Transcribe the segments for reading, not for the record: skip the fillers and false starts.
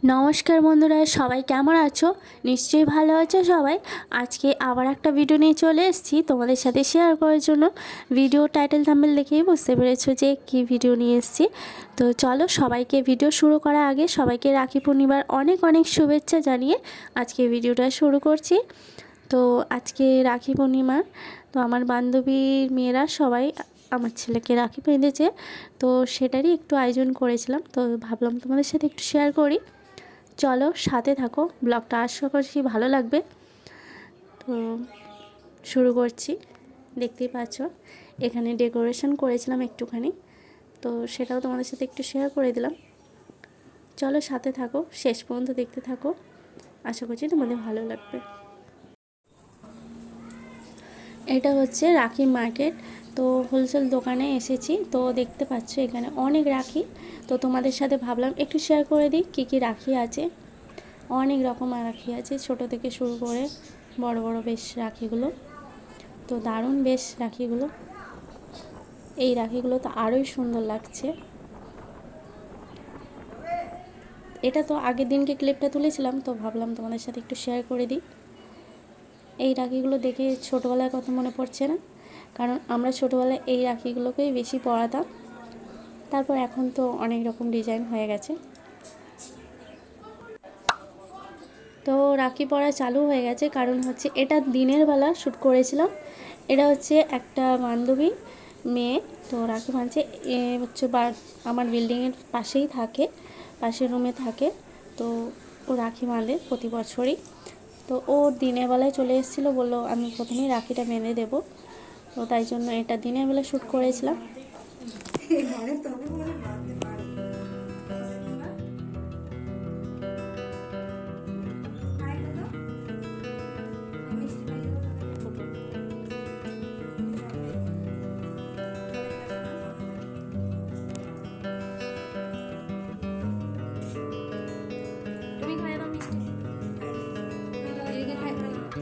নমস্কার বন্ধুরা, সবাই কেমন আছো? নিশ্চয়ই ভালো আছো সবাই। আজকে আবার একটা ভিডিও নিয়ে চলে এসেছি তোমাদের সাথে শেয়ার করার জন্য। ভিডিও টাইটেল থাম্বনেল দেখেই বুঝতে পেরেছো যে কী ভিডিও নিয়ে এসেছি। তো চলো, সবাইকে ভিডিও শুরু করার আগে সবাইকে রাখি পূর্ণিমার অনেক অনেক শুভেচ্ছা জানিয়ে আজকে ভিডিওটা শুরু করছি। তো আজকে রাখি পূর্ণিমা, তো আমার বান্ধবীর মেয়েরা সবাই আমার ছেলেকে রাখি বেঁধেছে, তো সেটারই একটু আয়োজন করেছিলাম। তো ভাবলাম তোমাদের সাথে একটু শেয়ার করি। চলো সাথে থাকো, ব্লগটা আশা করছি ভালো লাগবে। তো শুরু করছি। দেখতেই পাচ্ছ এখানে ডেকোরেশন করেছিলাম একটুখানি, তো সেটাও তোমাদের সাথে একটু শেয়ার করে দিলাম। চলো সাথে থাকো, শেষ পর্যন্ত দেখতে থাকো, আশা করছি তোমাদের ভালো লাগবে। এটা হচ্ছে রাখি মার্কেট। তো হোলসেল দোকানে এসেছি, তো দেখতে পাচ্ছ এখানে অনেক রাখি। তো তোমাদের সাথে ভাবলাম একটু শেয়ার করে দিই কী কী রাখি আছে। অনেক রকম রাখি আছে, ছোট থেকে শুরু করে বড় বড় বেশ রাখিগুলো। তো দারুণ বেশ রাখিগুলো। এই রাখিগুলো তো আরোই সুন্দর লাগছে। এটা তো আগের দিনকে ক্লিপটা তুলেছিলাম, তো ভাবলাম তোমাদের সাথে একটু শেয়ার করে দিই। এই রাখিগুলো দেখে ছোটোবেলার কথা মনে পড়ছে না? কারণ আমরা ছোটোবেলায় এই রাখিগুলোকেই বেশি পরাতাম। তারপর এখন তো অনেক রকম ডিজাইন হয়ে গেছে, তো রাখি পরা চালু হয়ে গেছে। কারণ হচ্ছে এটা দিনের বেলা শ্যুট করেছিলাম। এটা হচ্ছে একটা বান্ধবী মেয়ে, তো রাখি বাঁধছে। এ হচ্ছে আমার বিল্ডিংয়ের পাশেই থাকে, পাশের রুমে থাকে। তো ও রাখি বাঁধে প্রতি বছরই। তো ও দিনের বেলায় চলে এসেছিলো, বললো আমি প্রথমেই রাখিটা বেঁধে দেবো। তো তাই জন্য এটা দিনের বেলা শ্যুট করেছিলাম।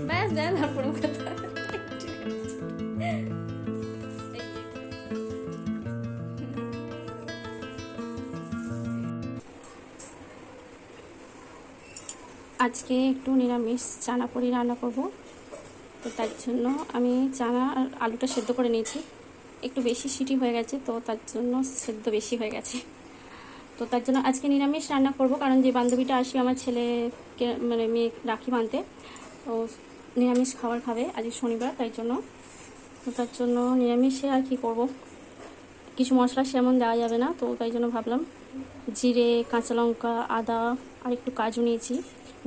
ব্যাস দেন তারপরে কথা। আজকে একটু নিরামিষ চানা পুরি রান্না করব। তো তার জন্য আমি চানা আর আলুটা সেদ্ধ করে নিয়েছি। একটু বেশি সিটি হয়ে গেছে, তো তার জন্য সেদ্ধ বেশি হয়ে গেছে। তো তার জন্য আজকে নিরামিষ রান্না করব, কারণ যে বান্ধবীটা আসবে আমার ছেলেকে মানে মেয়ে রাখি বাঁধতে, তো নিরামিষ খাবার খাবে আজকে শনিবার, তাই জন্য। তো তার জন্য নিরামিষে আর কি করব, কিছু মশলা সেমন দেওয়া যাবে না, তো তাই জন্য ভাবলাম জিরে, কাঁচা লঙ্কা, আদা আর একটু কাজু নিয়েছি,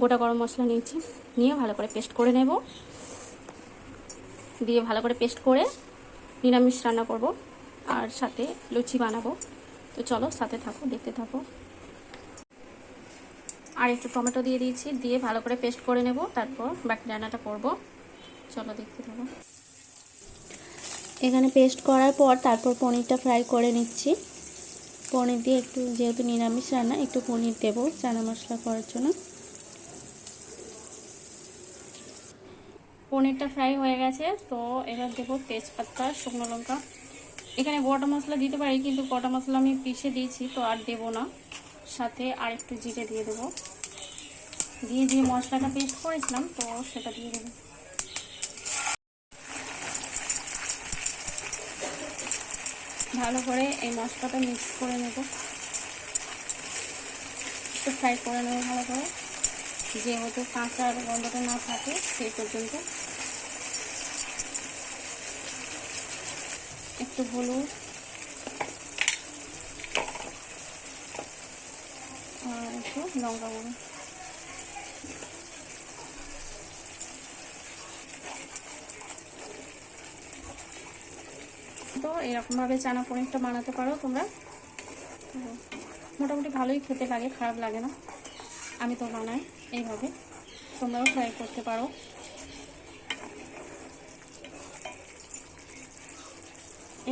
গোটা গরম মশলা নিয়েছি, নিয়ে ভালো করে পেস্ট করে নেব। দিয়ে ভালো করে পেস্ট করে নিরামিষ রান্না করব, আর সাথে লুচি বানাবো। তো চলো সাথে থাকো, দেখতে থাকো। আর একটু টমেটো দিয়ে দিয়েছি, দিয়ে ভালো করে পেস্ট করে নেব, তারপর বাকি রান্নাটা করব। চলো দেখতে থাকো। এখানে পেস্ট করার পর তারপর পনিরটা ফ্রাই করে নিচ্ছি। পনির দিয়ে একটু, যেহেতু নিরামিষ রান্না, একটু পনির দেবো চানা মশলা করার জন্য। পনিরটা ফ্রাই হয়ে গেছে, তো এবার দেবো তেজপাতা, শুকনো লঙ্কা। এখানে গোটা মশলা দিতে পারি, কিন্তু গোটা মশলা আমি পিষে দিয়েছি, তো আর দেবো না। সাথে আর একটু জিরে দিয়ে দেবো, দিয়ে যে মশলাটা পেস্ট করেছিলাম তো সেটা দিয়ে দেবো। ভালো করে এই মশলাটা মিক্স করে নেব, একটু ফ্রাই করে নেব ভালো করে, যেহেতু কাঁচার গন্ধটা না থাকে সেই পর্যন্ত। একটু হলুদ আর একটু লঙ্কা গুঁড়ো। তো এরকমভাবে চানা পনিরটা বানাতে পারো তোমরা, মোটামুটি ভালোই খেতে লাগে, খারাপ লাগে না। আমি তো বানাই এইভাবে, তোমরাও ট্রাই করতে পারো।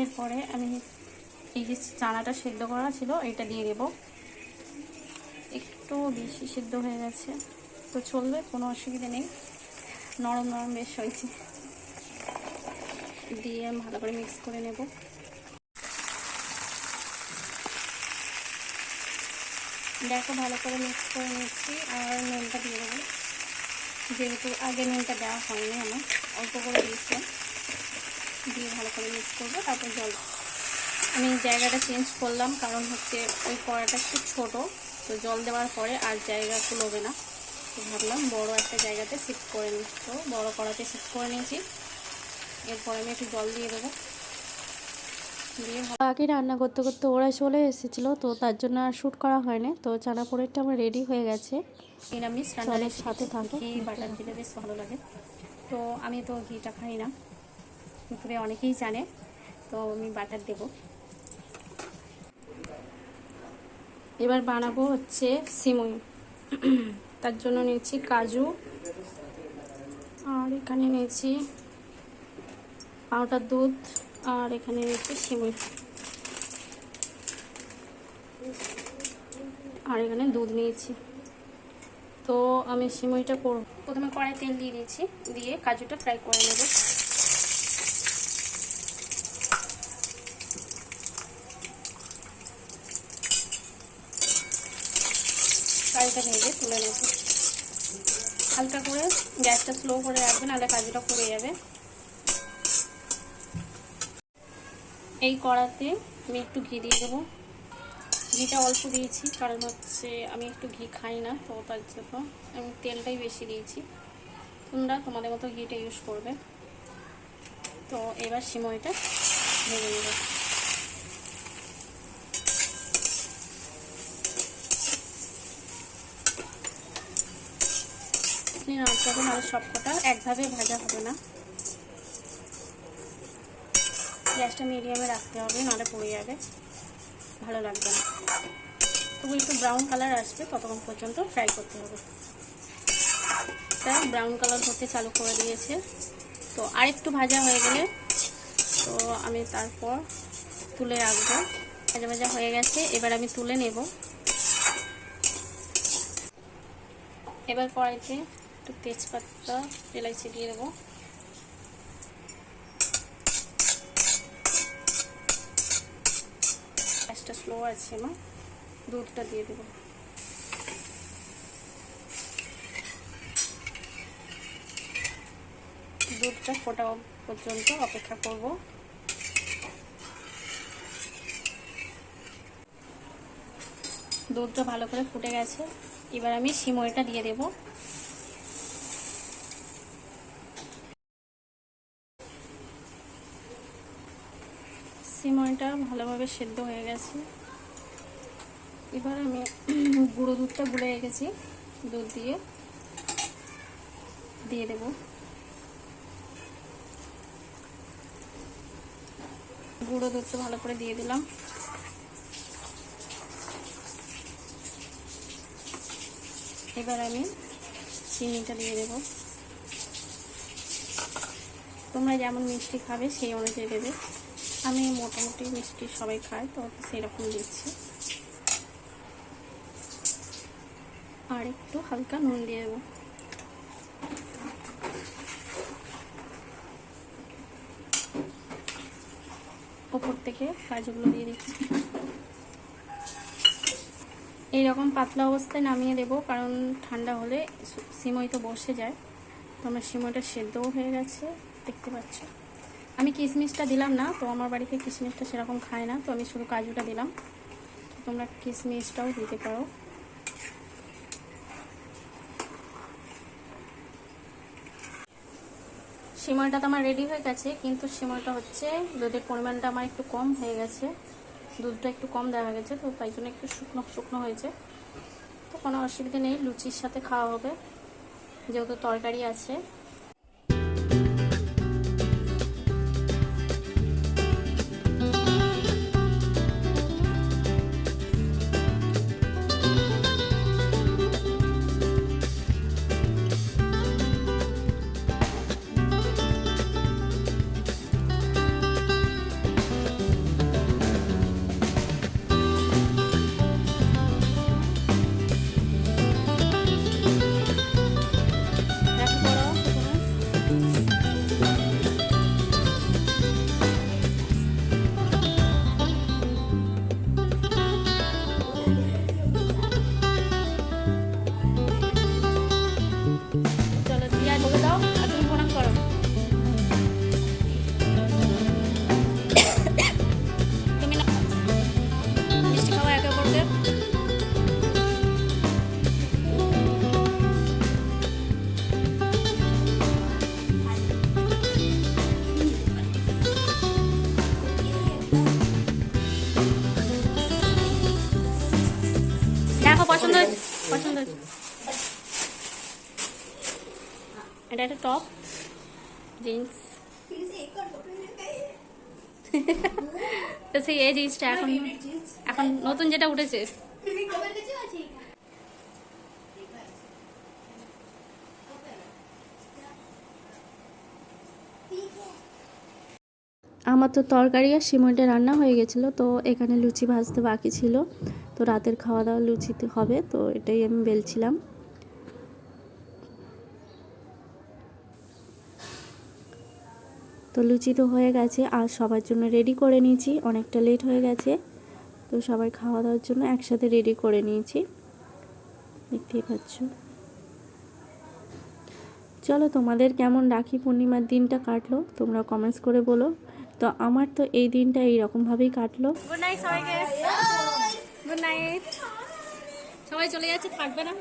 এরপরে আমি এই যে চানাটা সেদ্ধ করা ছিল এটা দিয়ে দেব। একটু বেশি সেদ্ধ হয়ে গেছে, তো চলবে, কোনো অসুবিধা নেই, নরম নরম বেশ হয়েছে। দিয়ে ভালো করে মিক্স করে নেব। দেখো ভালো করে মিক্স করে নিচ্ছি। আর নুনটা দিয়ে দেবো, যেহেতু আগে নুনটা দেওয়া হয়নি, আমার অল্প করে দিয়েছিলাম। দিয়ে ভালো করে মিক্স করবো, তারপর জল। আমি জায়গাটা চেঞ্জ করলাম, কারণ হচ্ছে ওই কড়াটা একটু ছোটো, তো জল দেওয়ার পরে আর জায়গা কুলোবে না। তো ভাবলাম বড় একটা জায়গাতে শিফট করে নিই, তো বড়ো কড়াতে শিফট করে নিয়েছি। এরপর আমি একটু জল দিয়ে দেবো। আগে রান্না করতে করতে ওরা চলে এসেছিলো, তো তার জন্য আর শ্যুট করা হয়নি। তো চানা পনিরটা আমার রেডি হয়ে গেছে। নিরামিষ রান্নার সাথে থাকে ঘি বাটার দিলে বেশ ভালো লাগে। তো আমি তো ঘিটা খাই না, দুপুরে অনেকেই জানে, তো আমি বাটার দেব। এবার বানাবো হচ্ছে সিমুই। তার জন্য নিয়েছি কাজু, আর এখানে নিয়েছি পাউডার দুধ, আর এখানে নিয়েছি সিমুই, আর এখানে দুধ নিয়েছি। তো আমি সিমুইটা করব। প্রথমে কড়াই তেল দিয়ে দিয়েছি, দিয়ে কাজুটা ফ্রাই করে নেব। কাজুটা ভেজে তুলে নেব। হালকা করে গ্যাসটা স্লো করে রাখবেন, নাহলে কাজুটা পুড়ে যাবে। এই কড়াতে আমি একটু ঘি দিয়ে দেবো। ঘিটা অল্প দিয়েছি, কারণ হচ্ছে আমি একটু ঘি খাই না, তো তার জন্য আমি তেলটাই বেশি দিয়েছি। তোমরা তোমাদের মতো ঘিটা ইউজ করবে। তো এবার সিমইটা ভেজে নেব। নাড়তে হবে, নাহলে সবকটা একভাবে ভাজা হবে না। গ্যাসটা মিডিয়ামে রাখতে হবে, নাহলে পুড়ে যাবে, ভালো লাগবে না। তবু একটু ব্রাউন কালার আসবে, ততক্ষণ পর্যন্ত ফ্রাই করতে হবে। তাই ব্রাউন কালার হতে চালু করে দিয়েছে। তো আরেকটু ভাজা হয়ে গেলে তো আমি তারপর তুলে রাখবো। ভাজা ভাজা হয়ে গেছে, এবার আমি তুলে নেব। এবার কড়াইতে একটু তেজপাতা এলাইচি দিয়ে দেবো। গ্যাসটা স্লো আছে আমার। দুধটা দিয়ে দেবো। দুধটা ফোটা পর্যন্ত অপেক্ষা করব। দুধটা ভালো করে ফুটে গেছে, এবার আমি সিমইটা দিয়ে দেব। সিমইটা ভালোভাবে সেদ্ধ হয়ে গেছে। এবার আমি গুঁড়ো দুধটা গুলে রেখেছি, দুধ দিয়ে দেব। গুঁড়ো দুধটা ভালো করে দিয়ে দিলাম। এবার আমি চিনিটা দিয়ে দেব। তোমরা যেমন মিষ্টি খাবে সেই অনুযায়ী দেবে। আমি মোটামুটি মিষ্টি সবাই খায়, তো সেরকম দিচ্ছি। আর একটু হালকা নুন দিয়ে দেবো। ওপর থেকে কাজুগুলো দিয়ে দিচ্ছি। এইরকম পাতলা অবস্থায় নামিয়ে দেব, কারণ ঠান্ডা হলে সিমই তো বসে যায়। তো আমার সিমইটা সেদ্ধও হয়ে গেছে, দেখতে পাচ্ছ। আমি কিশমিশটা দিলাম না, তো আমার বাড়িতে কিশমিশটা সেরকম খায় না, তো আমি শুধু কাজুটা দিলাম। তোমরা কিশমিশটাও দিতে পারো। সিমইটা তো আমার রেডি হয়ে গেছে, কিন্তু সিমইটা হচ্ছে দুধের পরিমাণটা আমার একটু কম হয়ে গেছে। দুধটা একটু কম দেওয়া গেছে, তো তাই জন্য একটু শুকনো শুকনো হয়েছে। তো কোনো অসুবিধা নেই, লুচির সাথে খাওয়া হবে, যেহেতু তরকারি আছে। হয়েছে, পছন্দ হয়েছে। এটা একটা টপ জিন্স। তো সেই এই জিন্সটা এখন এখন নতুন যেটা উঠেছে। আমার তো তরকারি আর সিমইটা রান্না হয়ে গেছিলো, তো এখানে লুচি ভাজতে বাকি ছিল। তো রাতের খাওয়া দাওয়া লুচিতে হবে, তো এটাই আমি বেলছিলাম। তো লুচি তো হয়ে গেছে, আর সবার জন্য রেডি করে নিয়েছি, অনেকটা লেট হয়ে গেছে। তো সবাই খাওয়া দাওয়ার জন্য একসাথে রেডি করে নিয়েছি, দেখতেই পাচ্ছ। চলো, তোমাদের কেমন রাখি পূর্ণিমার দিনটা কাটলো তোমরা কমেন্টস করে বলো। তো আমার তো এই দিনটা এইরকমভাবেই কাটলো। গুড নাইট সবাইকে, গুড নাইট। সবাই চলে যাচ্ছে, থাকবে না।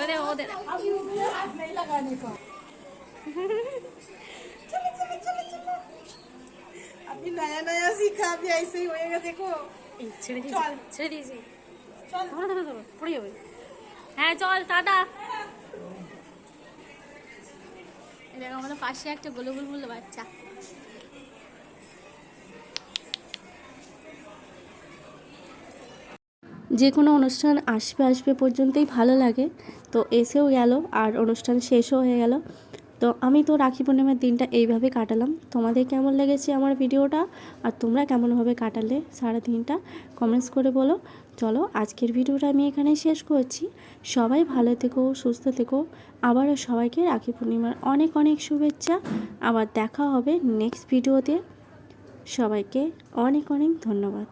ওদের ওদের अभी नया नया सीखा, अभी ऐसे ही होएगा देखो। ছেড়ে দিয়েছি, ছেড়ে দিয়েছি। ধরো ধরো ধরো, পড়ে যাবে। হ্যাঁ চল, টাটা। দেখো আমাদের পাশে একটা গোলু বুলবুল বাচ্চা। যে কোনো অনুষ্ঠান আসবে আসবে পর্যন্তই ভালো লাগে, তো এসেও গেল আর অনুষ্ঠান শেষও হয়ে গেল। তো আমি তো রাখি পূর্ণিমার দিনটা এইভাবে কাটালাম। তোমাদের কেমন লেগেছে আমার ভিডিওটা, আর তোমরা কেমনভাবে কাটালে সারা দিনটা, কমেন্টস করে বলো। চলো, আজকের ভিডিওটা আমি এখানে শেষ করছি। সবাই ভালো থেকো, সুস্থ থেকো। আবারও সবাইকে রাখি পূর্ণিমার অনেক অনেক শুভেচ্ছা। আবার দেখা হবে নেক্সট ভিডিওতে। সবাইকে অনেক অনেক ধন্যবাদ।